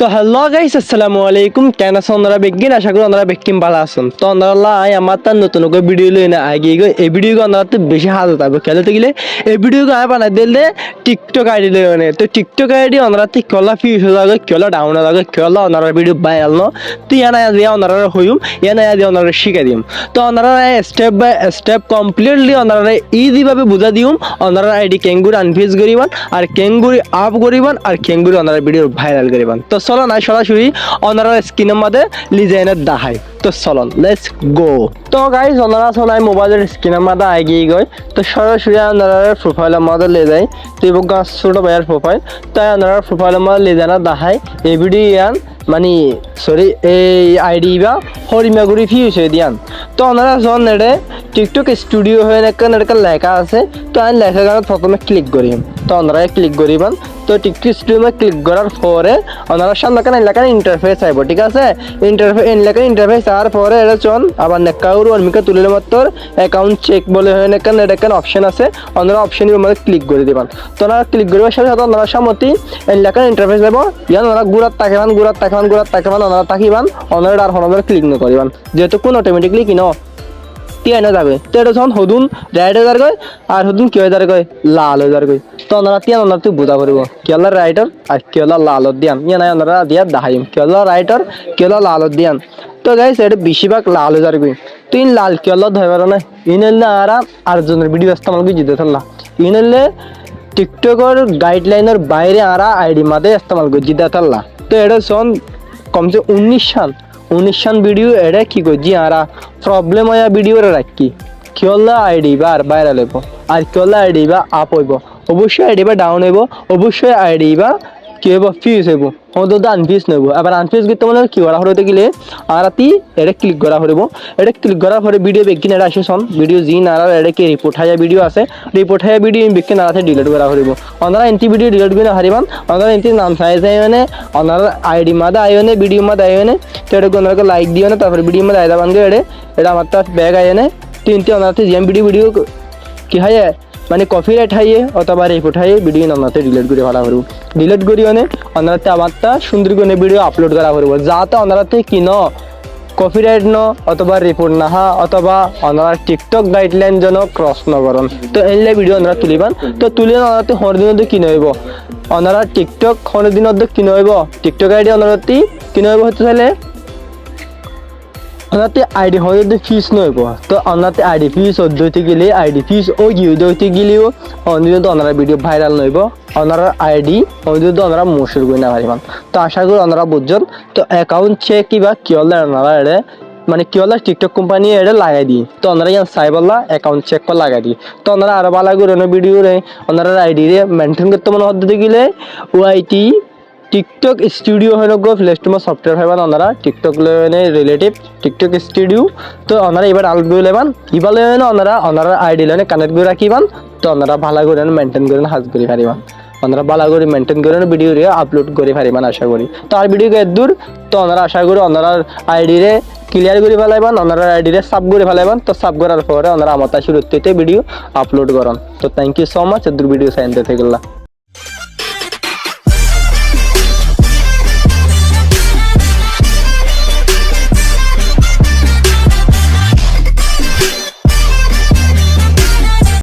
তো hello guys, আসসালামু আলাইকুম। কেন আছেন আপনারা? বেগিন আশা করি আপনারা বেগিন ভালো আছেন। তো আপনারা আমার তার নতুন করে ভিডিও লই না আগে এই ভিডিও আপনারা তো বেশি হাজার পাবে খেলতে গেলে এই ভিডিও আমি বানাই দিলে টিকটক আইডি লই মানে তো টিকটক আইডি আপনারা তো কেলা ফিউজ হয়ে যাবে, কেলা ডাউন হয়ে যাবে, কেলা আপনারা ভিডিও ভাইরাল ন। তো ইয়ানা দিয়ে আপনারা হইম, ইয়ানা দিয়ে আপনারা শিখে দিম। তো আপনারা স্টেপ বাই স্টেপ কমপ্লিটলি আপনারা ইজি ভাবে বুঝা দিম। আপনারা আইডি কেঙ্গুরি আনফিজ করিবান আর কেঙ্গুরি আপ করিবান আর কেঙ্গুরি আপনারা ভিডিও ভাইরাল করিবান। তো চলো না সরাসরি ওনারা স্ক্রিনের মধ্যে লিজেনের দেখায়। তো চলুন লেটস গো। তো গাইস ওনারা শোনায় মোবাইলের স্ক্রিনের মধ্যে এগিয়ে গই। তো সরাসরি ওনারা প্রোফাইলের মধ্যে লে যায়। তো এই গাছ ছোট ভাইয়ের প্রোফাইল, তাই ওনারা প্রোফাইলের মধ্যে লিজেনা দেখায় এই ভিডিও ইয়ান মানে সরি এই আইডি বা হরিমাগুড়ি ফিউজ হয়ে দিয়ান। তো ওনারা যখন এটা টিকটক স্টুডিও হয়ে একটা লেখা আছে। তো আমি লেখা গানত প্রথমে ক্লিক করিম। তো ওনারা ক্লিক করিবান। তো টিকটক স্টুডিও ক্লিক করার পরে ওনারা সামনে এলাকার ইন্টারফেস আইব, ঠিক আছে। এলাকার ইন্টারফেস আওয়ার পরে এটা চন আবার নেকাউর অর্মিকা তুলে মাত্র অ্যাকাউন্ট চেক বলে হয় নেকান এটা একটা অপশন আছে। ওনারা অপশনের মধ্যে ক্লিক করে দিবান। তো ওনারা ক্লিক করিবার সাথে সাথে ওনারা সামতি এলাকার ইন্টারফেস যাব। ইয়ান ওনারা গুড়াত তাকাবান ওনারা তাকিবান। ওনারা আর হনবার ক্লিক না করিবান, যেহেতু কোন অটোমেটিকলি কিনো তিয়ানো যাবে। তো এটা যখন হদুন রাইট হয়ে যাবে আর হদুন কি হয়ে যাবে লাল হয়ে যাবে। তো ওনারা তিয়ান ওনারা তুই বুঝা করবো কেলা রাইটার আর কেলা লালত দিয়ান। ইয়ে নাই ওনারা দিয়া দেখাইম কেলা রাইটার কেলা লালত দিয়ান। তো গাইস এটা বেশিরভাগ লাল হয়ে যাবে। তুই লাল কেলা ধরবার না ইনলে আর জনের ভিডিও ইস্তেমাল করে জিতে থাকলা ইনলে টিকটকের গাইডলাইনের বাইরে আরা আইডি মাদে ইস্তেমাল করে জিতে থাকলা। তো এটা সন কমসে 19 সাল ভিডিও এটা কি করছি আরা প্রবলেম হয় ভিডিও রাখি কেলা আইডি বা আর ভাইরাল হইব আর কেলা আইডি বা আপ হইব। অবশ্যই আইডি বা ডাউন হইব, অবশ্যই আইডি বা কি হইব ফিউজ হইব। অন্তত আনফিউজ নইব। এবার আনফিউজ করতে মানে কি করা হতে গেলে আরাতি এটা ক্লিক করা হইব। এটা ক্লিক করার পরে ভিডিও বেগিন এটা আসে সন ভিডিও জি নারা এটা কি রিপোর্ট হায়া ভিডিও আছে। রিপোর্ট হায়া ভিডিও বেগিন নারাতে ডিলিট করা হইব। ওনারা এন্টি ভিডিও ডিলিট করে হারিবান। ওনারা এন্টি নাম সাইজ আই মানে ওনারা আইডি মাদা আই মানে ভিডিও মাদা আই মানে তো এটা ওনারা লাইক দিও না। তারপরে ভিডিও মাদা আইদা বানগে এটা আমার তার ব্যাগ আই মানে তিনটি ওনারাতে জিএম ভিডিও কি হয় মানে কপিরাইট হাইয়ে অথবা রিপোর্ট হাইয়ে ভিডিও ওনাতে ডিলিট করে ফেলা করব। ডিলিট করি মানে ওনারাতে আমারটা সুন্দর করে ভিডিও আপলোড করা করব, যাতে ওনারাতে কিন কপিরাইট ন অথবা রিপোর্ট না হা অথবা ওনারা টিকটক গাইডলাইন যেন ক্রস ন করন। তো এইলে ভিডিও ওনারা তুলিবান। তো তুলে ওনারাতে হরদিনত কিনে হইব ওনারা টিকটক হরদিনত কিনে হইব টিকটক আইডি ওনারাতে কিনে হইব হতে চাইলে ওনাতে আইডি হয়তো ফিস নইব। তো ওনাতে আইডি ফিস হইতে গেলে আইডি ফিস ওই হইতে গেলেও অন্যত ওনারা ভিডিও ভাইরাল নইব। ওনারা আইডি অন্যত ওনারা মুশকিল করে না পারিবান। তো আশা করি ওনারা বুঝছেন। তো অ্যাকাউন্ট চেক কিবা কি হলে ওনারা এটা মানে কি হলে টিকটক কোম্পানি এটা লাগাই দিই। তো ওনারা ইয়ান সাইবল্লা অ্যাকাউন্ট চেক করে লাগাই দিই। তো ওনারা আরো ভালো করে ভিডিও রে ওনারা আইডি রে মেনটেন করতে মনে হতে গেলে ওআইটি টিকটক স্টুডিও হয়ে গো প্লে স্টোর সফটওয়্যার হইবান ওনারা টিকটক রিলেটিভ টিকটক স্টুডিও। তো ওনারা এবার আউট করে লেবান ইবা লেন ওনারা আইডি লাইনে কানেক্ট করে রাখিবান। তো ওনারা ভালো করে মেনটেন করে হাজ করে পারিবান। ওনারা ভালো করে মেনটেন করে ভিডিও রে আপলোড করে পারিবান আশা করি। তো আর ভিডিও দূর তো ওনারা আশা করি ওনারা আইডি রে ক্লিয়ার করে ফেলাইবান, ওনারা আইডি রে সাব করে ফেলাইবান। তো সাব করার পরে ওনারা আমার শুরুতে ভিডিও আপলোড করেন। তো থ্যাংক ইউ সো মাচ। দূর ভিডিও সাইন দিতে গেলা।